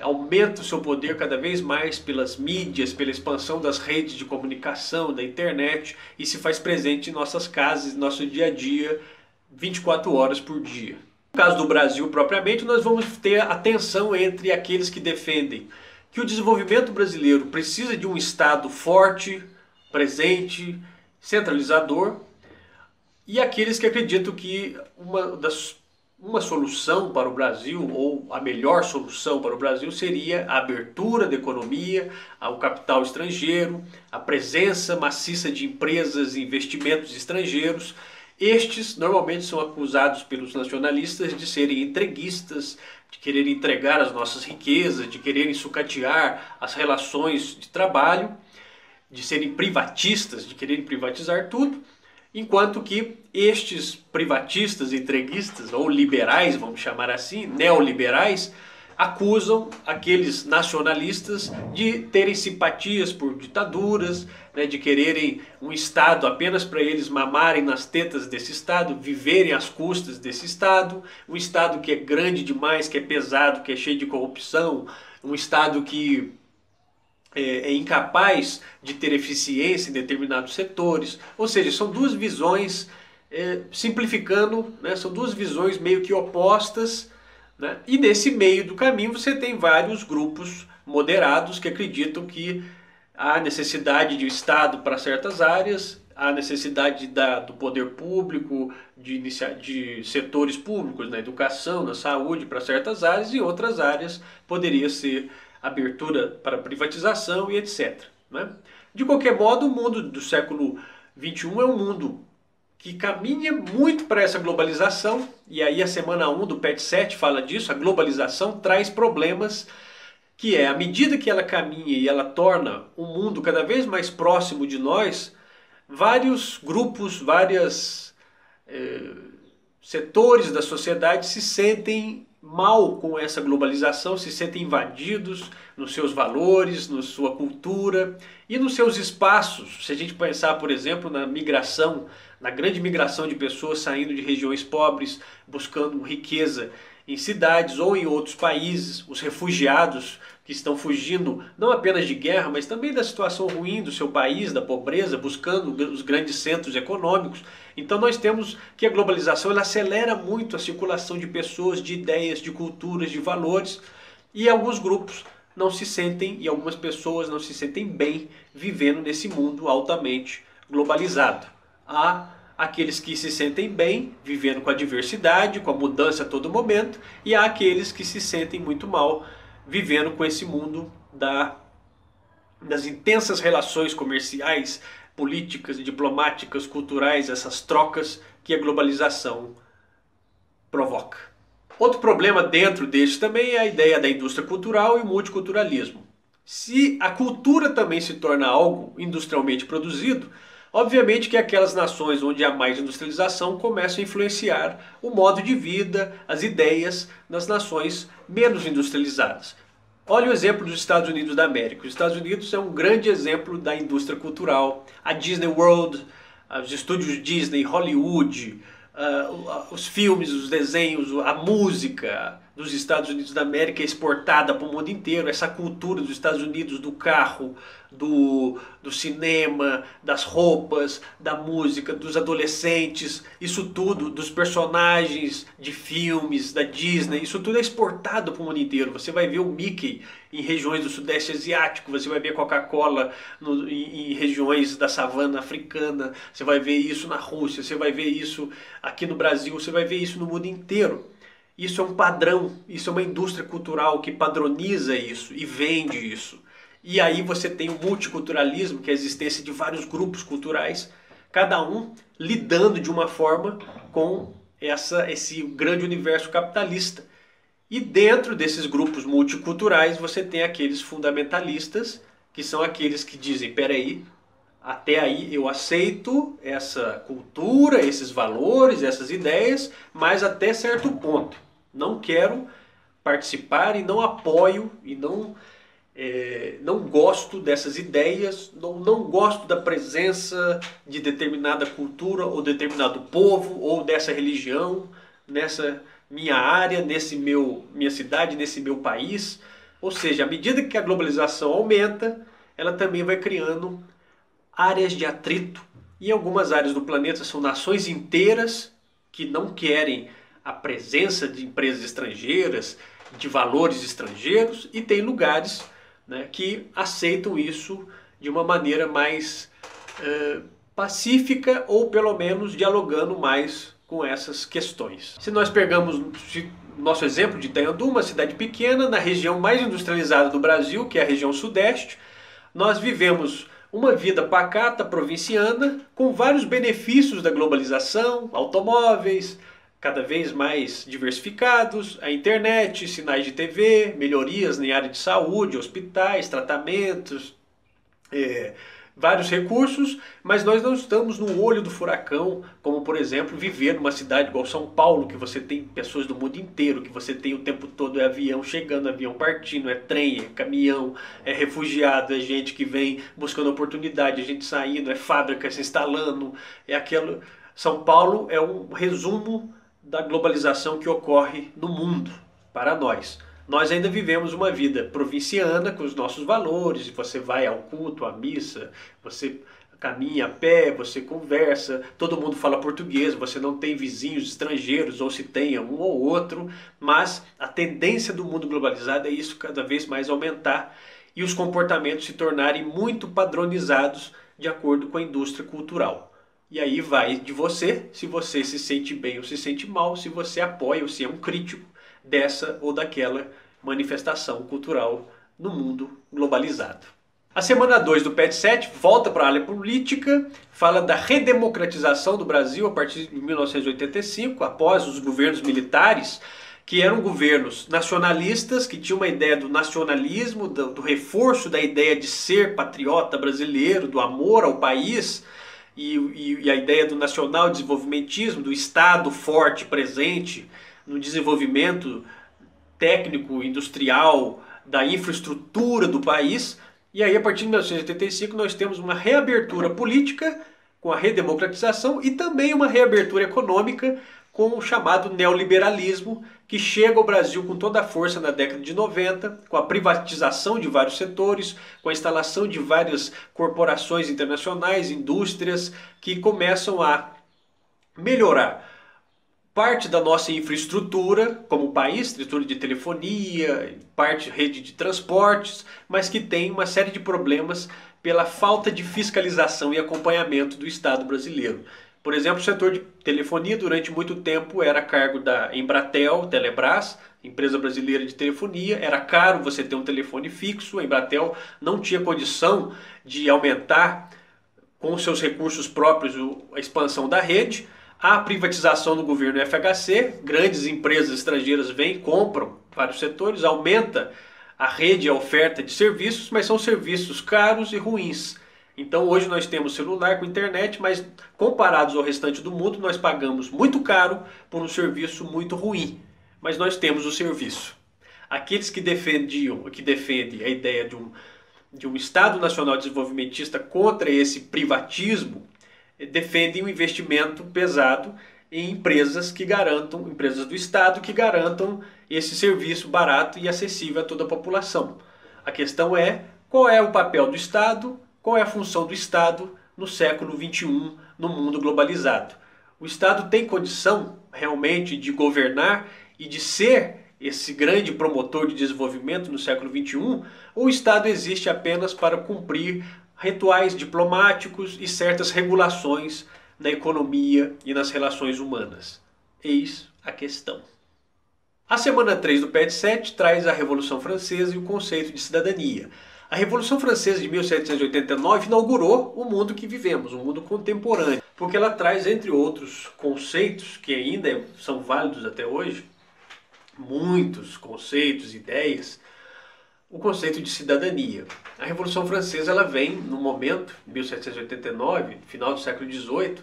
aumenta o seu poder cada vez mais pelas mídias, pela expansão das redes de comunicação, da internet, e se faz presente em nossas casas, no nosso dia a dia, 24 horas por dia. No caso do Brasil propriamente, nós vamos ter a tensão entre aqueles que defendem que o desenvolvimento brasileiro precisa de um Estado forte, presente, centralizador, e aqueles que acreditam que uma solução para o Brasil, ou a melhor solução para o Brasil, seria a abertura da economia ao capital estrangeiro, a presença maciça de empresas e investimentos estrangeiros. Estes normalmente são acusados pelos nacionalistas de serem entreguistas, de quererem entregar as nossas riquezas, de quererem sucatear as relações de trabalho, de serem privatistas, de quererem privatizar tudo, enquanto que estes privatistas, entreguistas ou liberais, vamos chamar assim, neoliberais, acusam aqueles nacionalistas de terem simpatias por ditaduras, né, de quererem um Estado apenas para eles mamarem nas tetas desse Estado, viverem às custas desse Estado, um Estado que é grande demais, que é pesado, que é cheio de corrupção, um Estado que é incapaz de ter eficiência em determinados setores. Ou seja, são duas visões, simplificando, né, são duas visões meio que opostas, né? E nesse meio do caminho você tem vários grupos moderados que acreditam que há necessidade de Estado para certas áreas, há necessidade do poder público, de setores públicos, na educação, na saúde, para certas áreas, e outras áreas poderia ser abertura para privatização e etc. Né? De qualquer modo, o mundo do século XXI é um mundo que caminha muito para essa globalização, e aí a semana 1 do PET 7 fala disso. A globalização traz problemas, que é, à medida que ela caminha e ela torna o mundo cada vez mais próximo de nós, vários grupos, vários setores da sociedade se sentem mal com essa globalização, se sentem invadidos nos seus valores, na sua cultura e nos seus espaços. Se a gente pensar, por exemplo, na migração, na grande migração de pessoas saindo de regiões pobres, buscando riqueza em cidades ou em outros países, os refugiados que estão fugindo não apenas de guerra, mas também da situação ruim do seu país, da pobreza, buscando os grandes centros econômicos. Então nós temos que a globalização ela acelera muito a circulação de pessoas, de ideias, de culturas, de valores, e alguns grupos não se sentem, e algumas pessoas não se sentem bem vivendo nesse mundo altamente globalizado. Há aqueles que se sentem bem vivendo com a diversidade, com a mudança a todo momento, e há aqueles que se sentem muito mal vivendo com esse mundo das intensas relações comerciais, políticas, diplomáticas, culturais, essas trocas que a globalização provoca. Outro problema dentro deste também é a ideia da indústria cultural e o multiculturalismo. Se a cultura também se torna algo industrialmente produzido, obviamente que aquelas nações onde há mais industrialização começam a influenciar o modo de vida, as ideias nas nações menos industrializadas. Olha o exemplo dos Estados Unidos da América. Os Estados Unidos é um grande exemplo da indústria cultural. A Disney World, os estúdios Disney, Hollywood, os filmes, os desenhos, a música dos Estados Unidos da América é exportada para o mundo inteiro. Essa cultura dos Estados Unidos, do carro, do cinema, das roupas, da música, dos adolescentes, isso tudo, dos personagens de filmes, da Disney, isso tudo é exportado para o mundo inteiro. Você vai ver o Mickey em regiões do Sudeste Asiático, você vai ver a Coca-Cola em regiões da savana africana, você vai ver isso na Rússia, você vai ver isso aqui no Brasil, você vai ver isso no mundo inteiro. Isso é um padrão, isso é uma indústria cultural que padroniza isso e vende isso. E aí você tem o multiculturalismo, que é a existência de vários grupos culturais, cada um lidando de uma forma com esse grande universo capitalista. E dentro desses grupos multiculturais você tem aqueles fundamentalistas, que são aqueles que dizem, peraí, até aí eu aceito essa cultura, esses valores, essas ideias, mas até certo ponto. Não quero participar e não apoio e não gosto dessas ideias, não gosto da presença de determinada cultura ou determinado povo ou dessa religião nessa minha área, minha cidade, nesse meu país. Ou seja, à medida que a globalização aumenta, ela também vai criando áreas de atrito. Em algumas áreas do planeta são nações inteiras que não querem a presença de empresas estrangeiras, de valores estrangeiros, e tem lugares, né, que aceitam isso de uma maneira mais pacífica ou pelo menos dialogando mais com essas questões. Se nós pegamos nosso exemplo de Itaiandu, uma cidade pequena na região mais industrializada do Brasil, que é a região sudeste, nós vivemos uma vida pacata, provinciana, com vários benefícios da globalização, automóveis, cada vez mais diversificados, a internet, sinais de TV, melhorias na área de saúde, hospitais, tratamentos, vários recursos, mas nós não estamos no olho do furacão, como por exemplo viver numa cidade igual São Paulo, que você tem pessoas do mundo inteiro, que você tem o tempo todo avião chegando, avião partindo, trem, caminhão, refugiado, gente que vem buscando oportunidade, gente saindo, fábrica se instalando, aquilo. São Paulo é um resumo da globalização que ocorre no mundo para nós. Nós ainda vivemos uma vida provinciana com os nossos valores, você vai ao culto, à missa, você caminha a pé, você conversa, todo mundo fala português, você não tem vizinhos estrangeiros, ou se tenha um ou outro, mas a tendência do mundo globalizado é isso cada vez mais aumentar e os comportamentos se tornarem muito padronizados de acordo com a indústria cultural. E aí vai de você, se você se sente bem ou se sente mal, se você apoia ou se é um crítico dessa ou daquela manifestação cultural no mundo globalizado. A semana 2 do PET 7 volta para a área política, fala da redemocratização do Brasil a partir de 1985, após os governos militares, que eram governos nacionalistas, que tinham uma ideia do nacionalismo, do reforço da ideia de ser patriota brasileiro, do amor ao país, e a ideia do nacional desenvolvimentismo, do Estado forte presente no desenvolvimento técnico, industrial, da infraestrutura do país. E aí, a partir de 1985, nós temos uma reabertura política com a redemocratização e também uma reabertura econômica com o chamado neoliberalismo, que chega ao Brasil com toda a força na década de 90, com a privatização de vários setores, com a instalação de várias corporações internacionais, indústrias, que começam a melhorar parte da nossa infraestrutura como país, estrutura de telefonia, parte rede de transportes, mas que tem uma série de problemas pela falta de fiscalização e acompanhamento do Estado brasileiro. Por exemplo, o setor de telefonia durante muito tempo era a cargo da Embratel, Telebrás, empresa brasileira de telefonia. Era caro você ter um telefone fixo, a Embratel não tinha condição de aumentar com seus recursos próprios a expansão da rede. A privatização do governo FHC, grandes empresas estrangeiras vêm, compram vários setores, aumenta a rede e a oferta de serviços, mas são serviços caros e ruins. Então hoje nós temos celular com internet, mas comparados ao restante do mundo, nós pagamos muito caro por um serviço muito ruim. Mas nós temos o serviço. Aqueles que defendem a ideia de um Estado Nacional Desenvolvimentista contra esse privatismo, defendem um investimento pesado em empresas do Estado que garantam esse serviço barato e acessível a toda a população. A questão é qual é o papel do Estado, qual é a função do Estado no século XXI, no mundo globalizado. O Estado tem condição realmente de governar e de ser esse grande promotor de desenvolvimento no século XXI, ou o Estado existe apenas para cumprir rituais diplomáticos e certas regulações na economia e nas relações humanas? Eis a questão. A semana 3 do PET 7 traz a Revolução Francesa e o conceito de cidadania. A Revolução Francesa de 1789 inaugurou o mundo que vivemos, o mundo contemporâneo, porque ela traz, entre outros conceitos que ainda são válidos até hoje, muitos conceitos, ideias, o conceito de cidadania. A Revolução Francesa ela vem no momento, 1789, final do século XVIII,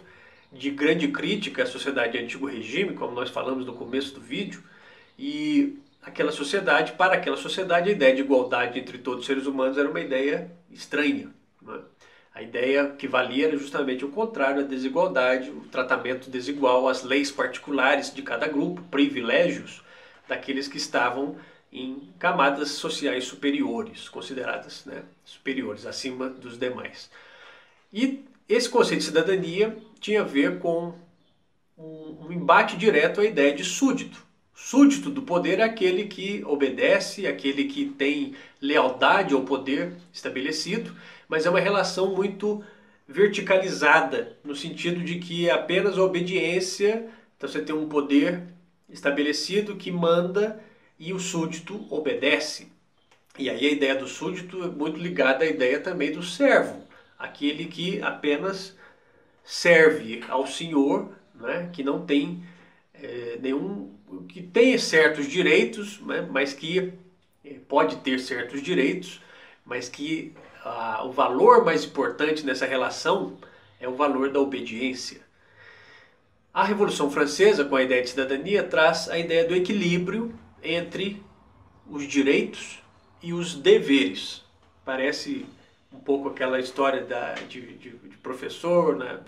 de grande crítica à sociedade de antigo regime, como nós falamos no começo do vídeo, e para aquela sociedade, a ideia de igualdade entre todos os seres humanos era uma ideia estranha, né? A ideia que valia era justamente o contrário, a desigualdade, o tratamento desigual, as leis particulares de cada grupo, privilégios daqueles que estavam em camadas sociais superiores, consideradas, né, superiores, acima dos demais. E esse conceito de cidadania tinha a ver com um embate direto à ideia de súdito. Súdito do poder é aquele que obedece, aquele que tem lealdade ao poder estabelecido, mas é uma relação muito verticalizada, no sentido de que é apenas a obediência, então você tem um poder estabelecido que manda e o súdito obedece. E aí a ideia do súdito é muito ligada à ideia também do servo, aquele que apenas serve ao senhor, né, que não tem que tem certos direitos, né, mas que pode ter certos direitos, mas que o valor mais importante nessa relação é o valor da obediência. A Revolução Francesa, com a ideia de cidadania, traz a ideia do equilíbrio entre os direitos e os deveres. Parece um pouco aquela história de professor, né?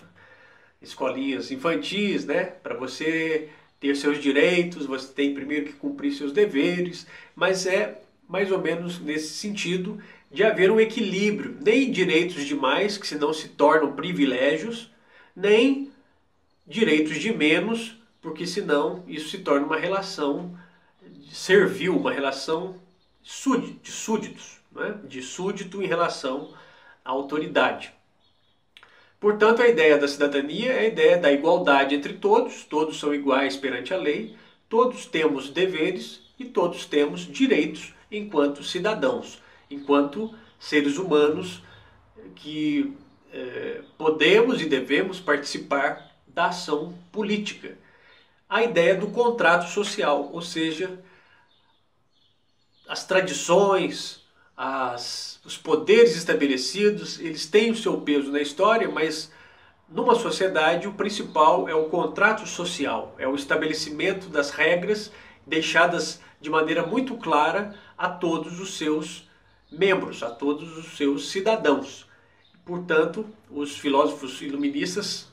Escolinhas infantis, né? Para você ter seus direitos, você tem primeiro que cumprir seus deveres, mas é mais ou menos nesse sentido de haver um equilíbrio, nem direitos demais, que senão se tornam privilégios, nem direitos de menos, porque senão isso se torna uma relação servil, uma relação de súditos, né? De súdito em relação à autoridade. Portanto, a ideia da cidadania é a ideia da igualdade entre todos, todos são iguais perante a lei, todos temos deveres e todos temos direitos enquanto cidadãos, enquanto seres humanos que podemos e devemos participar da ação política. A ideia do contrato social, ou seja, as tradições, os poderes estabelecidos, eles têm o seu peso na história, mas numa sociedade o principal é o contrato social, é o estabelecimento das regras deixadas de maneira muito clara a todos os seus membros, a todos os seus cidadãos. Portanto, os filósofos iluministas,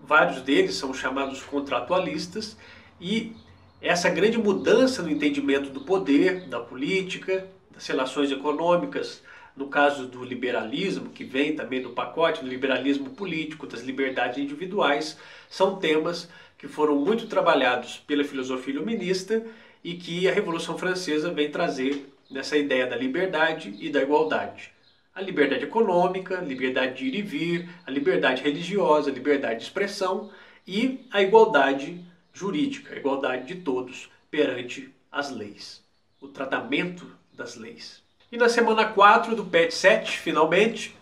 vários deles são chamados contratualistas, e essa grande mudança no entendimento do poder, da política, das relações econômicas, no caso do liberalismo, que vem também do pacote do liberalismo político, das liberdades individuais, são temas que foram muito trabalhados pela filosofia iluminista e que a Revolução Francesa vem trazer nessa ideia da liberdade e da igualdade. A liberdade econômica, a liberdade de ir e vir, a liberdade religiosa, a liberdade de expressão e a igualdade jurídica, a igualdade de todos perante as leis, o tratamento das leis. E na semana 4 do PET 7, finalmente,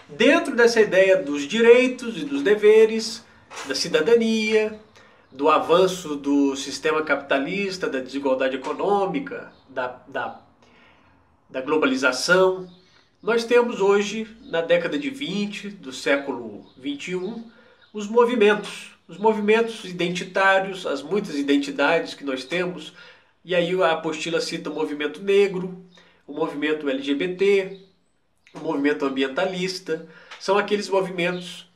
dentro dessa ideia dos direitos e dos deveres, da cidadania, do avanço do sistema capitalista, da desigualdade econômica, da globalização, nós temos hoje, na década de 20 do século 21, os movimentos identitários, as muitas identidades que nós temos, e aí a apostila cita o movimento negro, o movimento LGBT, o movimento ambientalista, são aqueles movimentos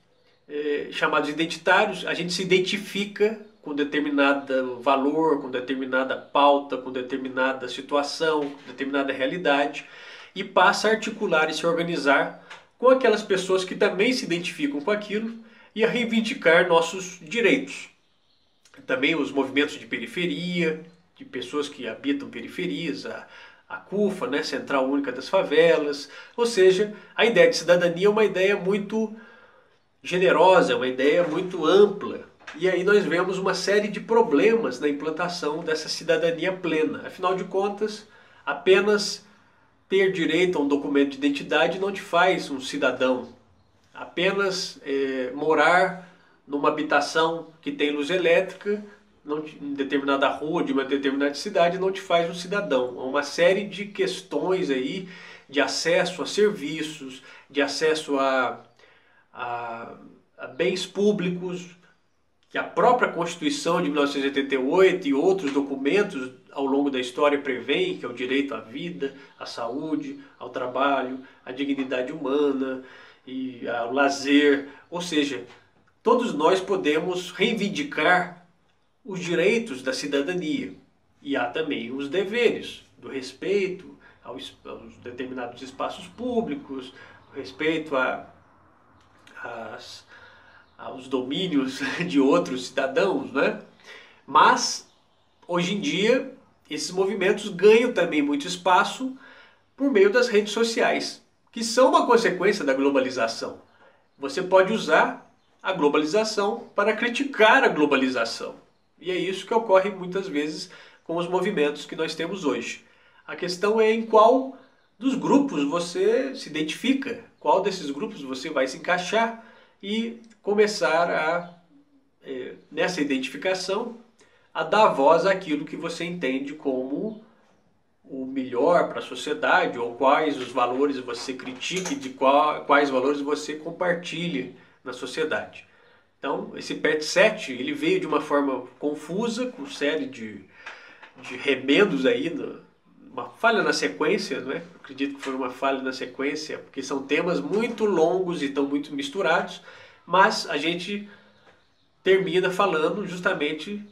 chamados identitários. A gente se identifica com determinado valor, com determinada pauta, com determinada situação, com determinada realidade, e passa a articular e se organizar com aquelas pessoas que também se identificam com aquilo e a reivindicar nossos direitos. Também os movimentos de periferia, de pessoas que habitam periferias, a CUFA, né, Central Única das Favelas. Ou seja, a ideia de cidadania é uma ideia muito generosa, é uma ideia muito ampla. E aí nós vemos uma série de problemas na implantação dessa cidadania plena. Afinal de contas, apenas ter direito a um documento de identidade não te faz um cidadão. Apenas morar numa habitação que tem luz elétrica em determinada rua de uma determinada cidade não te faz um cidadão. Há uma série de questões aí de acesso a serviços, de acesso a bens públicos, que a própria Constituição de 1988 e outros documentos ao longo da história prevêem, que é o direito à vida, à saúde, ao trabalho, à dignidade humana e ao lazer. Ou seja, todos nós podemos reivindicar os direitos da cidadania. E há também os deveres do respeito aos determinados espaços públicos, respeito aos domínios de outros cidadãos, né? Mas, hoje em dia, esses movimentos ganham também muito espaço por meio das redes sociais, que são uma consequência da globalização. Você pode usar a globalização para criticar a globalização. E é isso que ocorre muitas vezes com os movimentos que nós temos hoje. A questão é em qual dos grupos você se identifica, qual desses grupos você vai se encaixar e começar nessa identificação, a dar voz àquilo que você entende como o melhor para a sociedade, ou quais os valores você critica e de quais valores você compartilha na sociedade. Então, esse PET 7 ele veio de uma forma confusa, com série de remendos aí, uma falha na sequência, né? Acredito que foi uma falha na sequência, porque são temas muito longos e estão muito misturados, mas a gente termina falando justamente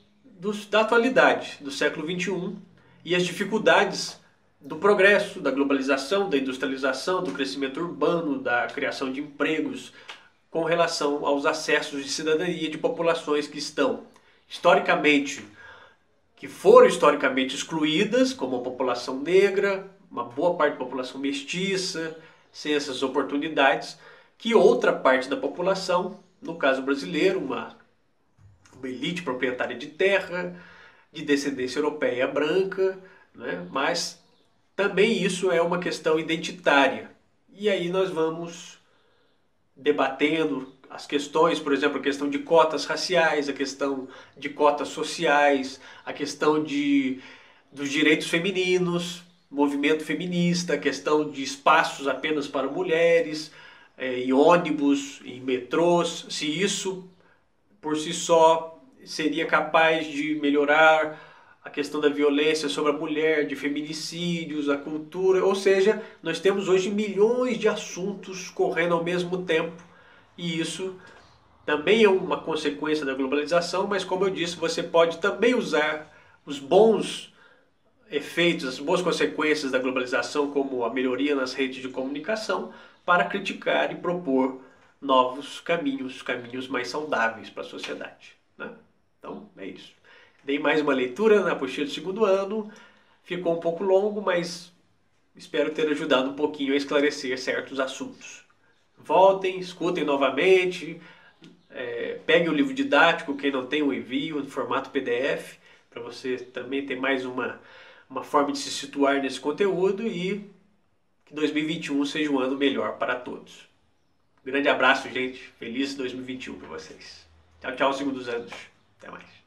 da atualidade, do século XXI e as dificuldades do progresso, da globalização, da industrialização, do crescimento urbano, da criação de empregos, com relação aos acessos de cidadania de populações que foram historicamente excluídas, como a população negra, uma boa parte da população mestiça, sem essas oportunidades, que outra parte da população, no caso brasileiro, uma elite proprietária de terra, de descendência europeia branca, né? Mas também isso é uma questão identitária. E aí nós vamos debatendo as questões, por exemplo, a questão de cotas raciais, a questão de cotas sociais, a questão dos direitos femininos, movimento feminista, a questão de espaços apenas para mulheres, em ônibus, em metrôs, se isso por si só seria capaz de melhorar a questão da violência sobre a mulher, de feminicídios, a cultura, ou seja, nós temos hoje milhões de assuntos correndo ao mesmo tempo e isso também é uma consequência da globalização, mas como eu disse, você pode também usar os bons efeitos, as boas consequências da globalização, como a melhoria nas redes de comunicação, para criticar e propor novos caminhos mais saudáveis para a sociedade, né? Então, é isso. Dei mais uma leitura na apostila do segundo ano, ficou um pouco longo, mas espero ter ajudado um pouquinho a esclarecer certos assuntos. Voltem, escutem novamente, peguem o livro didático, quem não tem o envio no formato PDF, para você também ter mais uma forma de se situar nesse conteúdo e que 2021 seja um ano melhor para todos. Grande abraço, gente. Feliz 2021 para vocês. Tchau, tchau, segundos anos. Até mais.